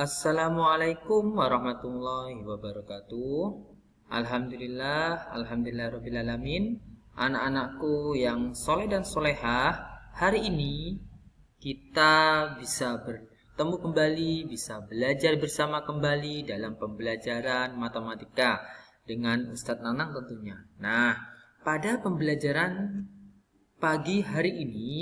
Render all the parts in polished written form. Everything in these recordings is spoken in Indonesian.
Assalamualaikum warahmatullahi wabarakatuh. Alhamdulillah rabbil alamin. Anak-anakku yang soleh dan solehah, hari ini kita bisa bertemu kembali, bisa belajar bersama kembali dalam pembelajaran matematika dengan Ustadz Nanang tentunya. Nah, pada pembelajaran pagi hari ini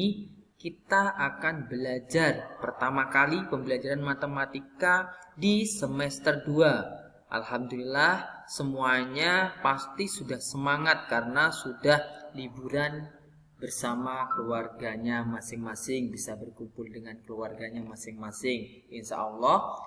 kita akan belajar pertama kali pembelajaran matematika di semester 2. Alhamdulillah semuanya pasti sudah semangat karena sudah liburan bersama keluarganya masing-masing, bisa berkumpul dengan keluarganya masing-masing. Insya Allah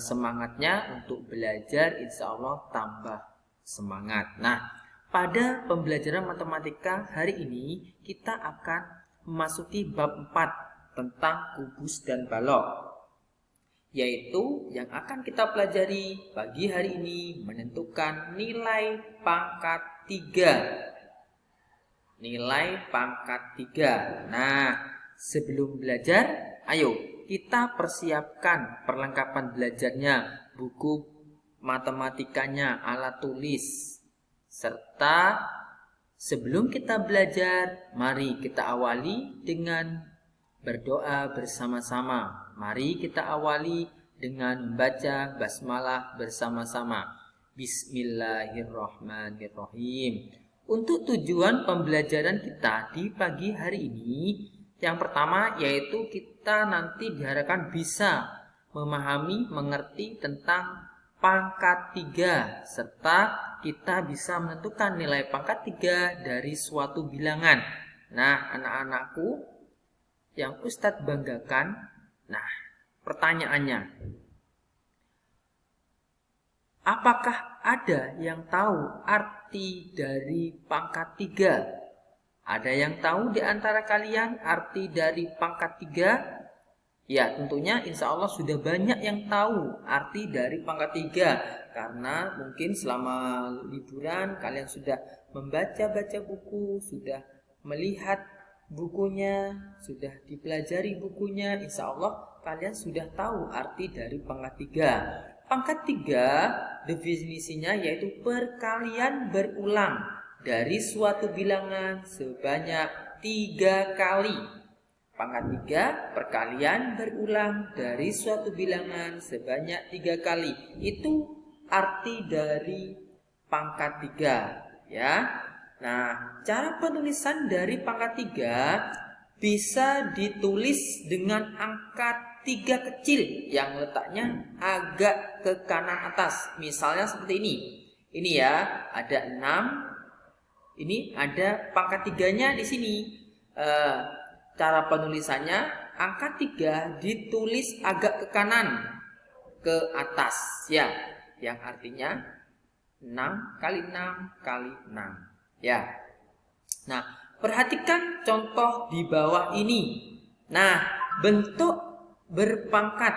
semangatnya untuk belajar insya Allah tambah semangat. Nah, pada pembelajaran matematika hari ini kita akan memasuki bab 4 tentang kubus dan balok, yaitu yang akan kita pelajari pagi hari ini menentukan nilai pangkat 3. Nilai pangkat 3. Nah, sebelum belajar, ayo kita persiapkan perlengkapan belajarnya, buku matematikanya, alat tulis, serta sebelum kita belajar, mari kita awali dengan berdoa bersama-sama. Mari kita awali dengan membaca basmalah bersama-sama. Bismillahirrahmanirrahim. Untuk tujuan pembelajaran kita di pagi hari ini, yang pertama yaitu kita nanti diharapkan bisa memahami, mengerti tentang pangkat 3, serta kita bisa menentukan nilai pangkat 3 dari suatu bilangan. Nah, anak-anakku yang Ustadz banggakan, nah pertanyaannya, apakah ada yang tahu arti dari pangkat 3? Ada yang tahu di antara kalian arti dari pangkat 3? Ya, tentunya insya Allah sudah banyak yang tahu arti dari pangkat 3. Karena mungkin selama liburan kalian sudah membaca-baca buku, sudah melihat bukunya, sudah dipelajari bukunya. Insya Allah kalian sudah tahu arti dari pangkat 3. Pangkat 3 definisinya yaitu perkalian berulang dari suatu bilangan sebanyak 3 kali. Pangkat 3 perkalian berulang dari suatu bilangan sebanyak 3 kali. Itu arti dari pangkat 3, ya. Nah, cara penulisan dari pangkat 3 bisa ditulis dengan angka 3 kecil yang letaknya agak ke kanan atas. Misalnya seperti ini. Ini ya, ada 6. Ini ada pangkat 3-nya di sini. Cara penulisannya, angka 3 ditulis agak ke kanan, ke atas, ya, yang artinya 6 kali 6 kali 6, ya. Nah, perhatikan contoh di bawah ini. Nah, bentuk berpangkat,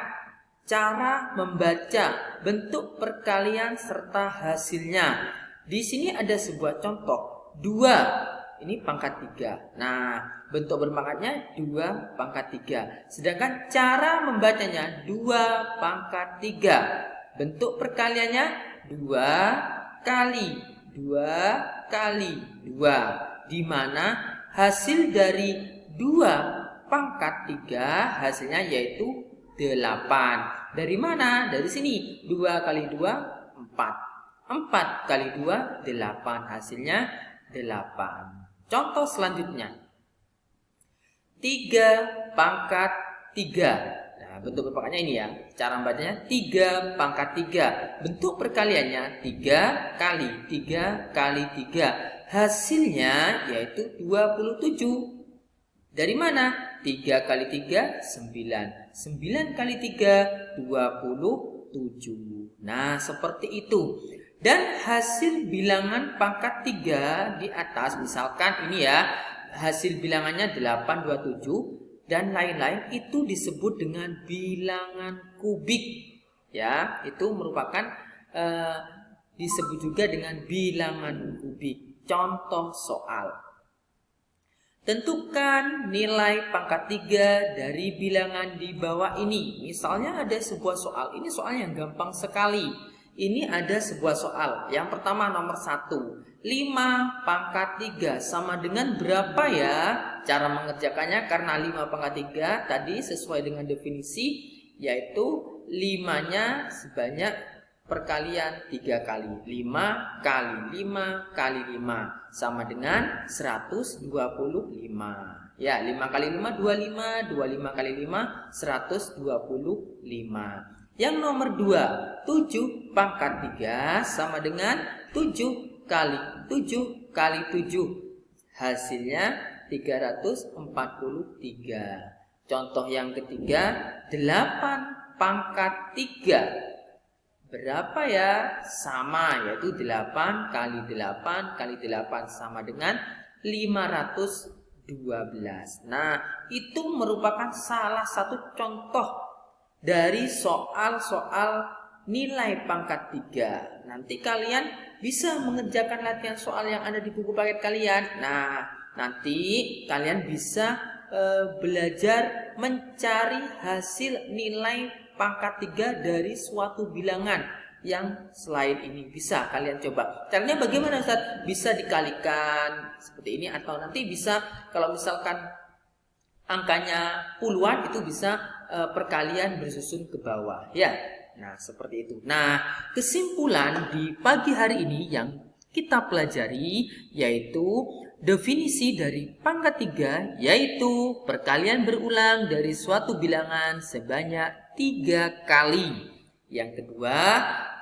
cara membaca, bentuk perkalian serta hasilnya. Di sini ada sebuah contoh, 2. Ini pangkat 3. Nah, bentuk berpangkatnya 2 pangkat 3. Sedangkan cara membacanya 2 pangkat 3. Bentuk perkaliannya 2 kali 2 kali 2. Di mana hasil dari 2 pangkat 3 hasilnya yaitu 8. Dari mana? Dari sini. 2 kali 2 4. 4 kali 2 8. Hasilnya 8. Contoh selanjutnya, 3 pangkat 3. Nah, bentuk berpangkatnya ini ya. Cara membacanya 3 pangkat 3. Bentuk perkaliannya 3 kali 3 kali 3. Hasilnya yaitu 27. Dari mana? 3 kali 3 9. 9 kali 3 27. Nah, seperti itu. Dan hasil bilangan pangkat 3 di atas, misalkan ini ya, hasil bilangannya 827 dan lain-lain, itu disebut dengan bilangan kubik. Ya, itu merupakan disebut juga dengan bilangan kubik. Contoh soal. Tentukan nilai pangkat 3 dari bilangan di bawah ini. Misalnya ada sebuah soal. Ini soal yang gampang sekali. Ini ada sebuah soal. Yang pertama nomor 1. 5 pangkat 3 sama dengan berapa ya? Cara mengerjakannya karena 5 pangkat 3 tadi sesuai dengan definisi, yaitu 5-nya sebanyak perkalian 3 kali. 5 kali 5 kali 5 sama dengan 125. Ya, 5 kali 5 25, 25 kali 5 125. Yang nomor 2, 7 pangkat 3 sama dengan 7 kali 7 kali 7. Hasilnya 343. Contoh yang ketiga, 8 pangkat 3. Berapa ya? Sama, yaitu 8 kali 8 kali 8 sama dengan 512. Nah, itu merupakan salah satu contoh dari soal-soal nilai pangkat 3. Nanti kalian bisa mengerjakan latihan soal yang ada di buku paket kalian. Nah, nanti kalian bisa belajar mencari hasil nilai pangkat 3 dari suatu bilangan yang selain ini. Bisa kalian coba. Caranya bagaimana, Ustaz? Bisa dikalikan seperti ini, atau nanti bisa kalau misalkan angkanya puluhan itu bisa perkalian bersusun ke bawah ya. Nah, seperti itu. Nah, kesimpulan di pagi hari ini yang kita pelajari yaitu definisi dari pangkat 3, yaitu perkalian berulang dari suatu bilangan sebanyak 3 kali. Yang kedua,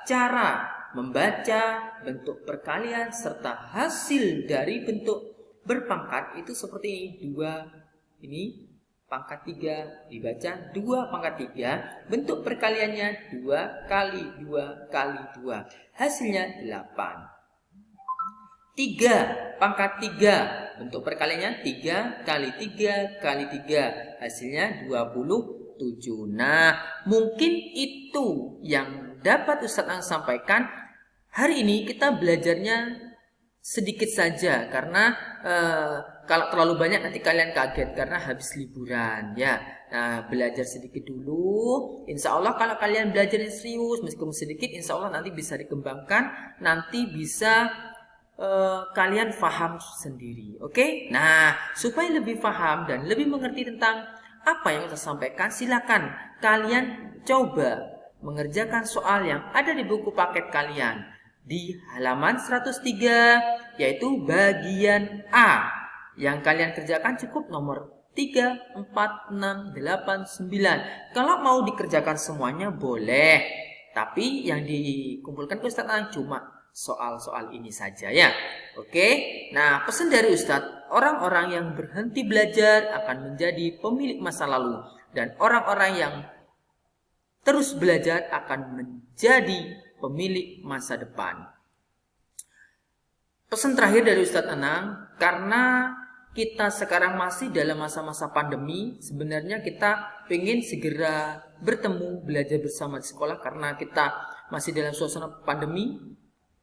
cara membaca bentuk perkalian serta hasil dari bentuk berpangkat itu seperti ini. 2 ini pangkat 3 dibaca 2 pangkat 3. Bentuk perkaliannya 2 kali 2 kali 2. Hasilnya 8. 3 pangkat 3. Bentuk perkaliannya 3 kali 3 kali 3. Hasilnya 27. Nah, mungkin itu yang dapat Ustadz sampaikan. Hari ini kita belajarnya sedikit saja karena kalau terlalu banyak nanti kalian kaget karena habis liburan ya. Nah, belajar sedikit dulu. Insya Allah kalau kalian belajar yang serius meskipun sedikit, insya Allah nanti bisa dikembangkan, nanti bisa kalian paham sendiri. Oke? Nah, supaya lebih paham dan lebih mengerti tentang apa yang saya sampaikan, silakan kalian coba mengerjakan soal yang ada di buku paket kalian di halaman 103, yaitu bagian A. Yang kalian kerjakan cukup nomor 3, 4, 6, 8, 9. Kalau mau dikerjakan semuanya boleh, tapi yang dikumpulkan ke Ustadz cuma soal-soal ini saja ya. Oke. Nah, pesan dari Ustadz, orang-orang yang berhenti belajar akan menjadi pemilik masa lalu, dan orang-orang yang terus belajar akan menjadi pemilik masa depan. Pesan terakhir dari Ustadz Anang, karena kita sekarang masih dalam masa-masa pandemi, sebenarnya kita pengen segera bertemu, belajar bersama di sekolah. Karena kita masih dalam suasana pandemi,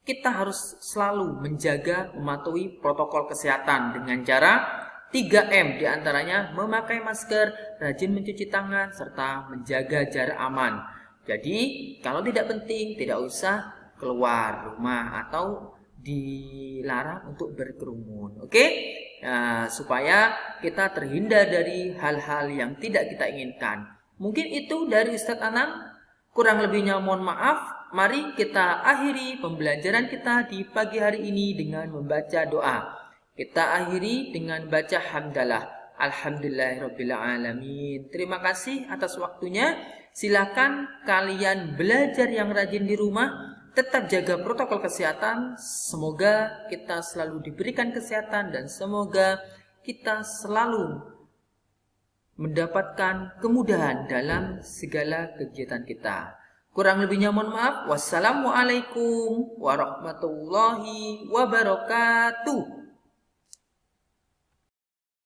kita harus selalu menjaga, mematuhi protokol kesehatan dengan cara 3M, diantaranya memakai masker, rajin mencuci tangan, serta menjaga jarak aman. Jadi, kalau tidak penting, tidak usah keluar rumah atau dilarang untuk berkerumun. Oke? Nah, supaya kita terhindar dari hal-hal yang tidak kita inginkan. Mungkin itu dari Ustadz Anang. Kurang lebihnya mohon maaf. Mari kita akhiri pembelajaran kita di pagi hari ini dengan membaca doa. Kita akhiri dengan baca hamdalah. Alhamdulillahirrabbilalamin. Terima kasih atas waktunya. Silakan kalian belajar yang rajin di rumah. Tetap jaga protokol kesehatan. Semoga kita selalu diberikan kesehatan dan semoga kita selalu mendapatkan kemudahan dalam segala kegiatan kita. Kurang lebihnya mohon maaf. Wassalamualaikum warahmatullahi wabarakatuh.